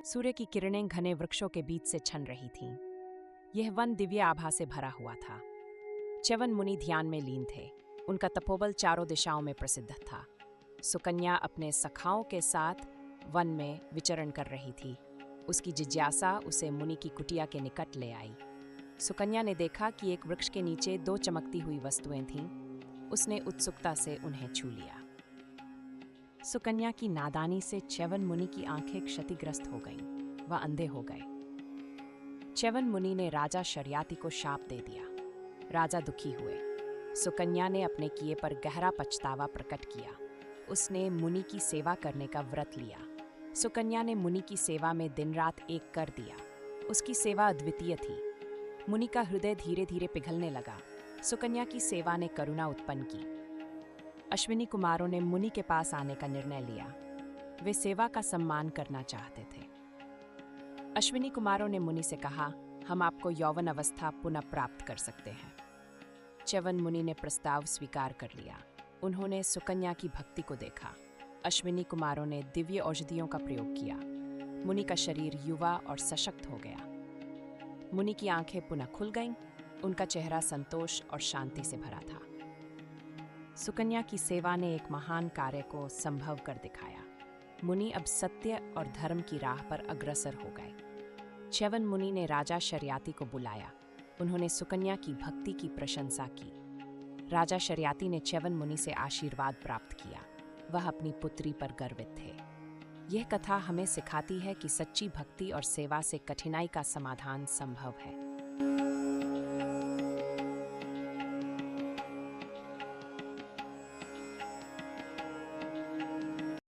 सूर्य की किरणें घने वृक्षों के बीच से छन रही थीं। यह वन दिव्य आभा से भरा हुआ था। च्यवन मुनि ध्यान में लीन थे। उनका तपोबल चारों दिशाओं में प्रसिद्ध था। सुकन्या अपने सखाओं के साथ वन में विचरण कर रही थी। उसकी जिज्ञासा उसे मुनि की कुटिया के निकट ले आई। सुकन्या ने देखा कि एक वृक्ष के नीचे दो चमकती हुई वस्तुएं थीं। उसने उत्सुकता से उन्हें छू लिया। सुकन्या की नादानी से च्यवन मुनि की आंखें क्षतिग्रस्त हो गईं। वह अंधे हो गए। च्यवन मुनि ने राजा शर्याति को शाप दे दिया। राजा दुखी हुए। सुकन्या ने अपने किए पर गहरा पछतावा प्रकट किया। उसने मुनि की सेवा करने का व्रत लिया। सुकन्या ने मुनि की सेवा में दिन रात एक कर दिया। उसकी सेवा अद्वितीय थी। मुनि का हृदय धीरे धीरे पिघलने लगा। सुकन्या की सेवा ने करुणा उत्पन्न की। अश्विनी कुमारों ने मुनि के पास आने का निर्णय लिया। वे सेवा का सम्मान करना चाहते थे। अश्विनी कुमारों ने मुनि से कहा, हम आपको यौवन अवस्था पुनः प्राप्त कर सकते हैं। च्यवन मुनि ने प्रस्ताव स्वीकार कर लिया। उन्होंने सुकन्या की भक्ति को देखा। अश्विनी कुमारों ने दिव्य औषधियों का प्रयोग किया। मुनि का शरीर युवा और सशक्त हो गया। मुनि की आंखें पुनः खुल गईं। उनका चेहरा संतोष और शांति से भरा था। सुकन्या की सेवा ने एक महान कार्य को संभव कर दिखाया। मुनि अब सत्य और धर्म की राह पर अग्रसर हो गए। च्यवन मुनि ने राजा शर्याति को बुलाया। उन्होंने सुकन्या की भक्ति की प्रशंसा की। राजा शर्याति ने च्यवन मुनि से आशीर्वाद प्राप्त किया। वह अपनी पुत्री पर गर्वित थे। यह कथा हमें सिखाती है कि सच्ची भक्ति और सेवा से कठिनाई का समाधान संभव है।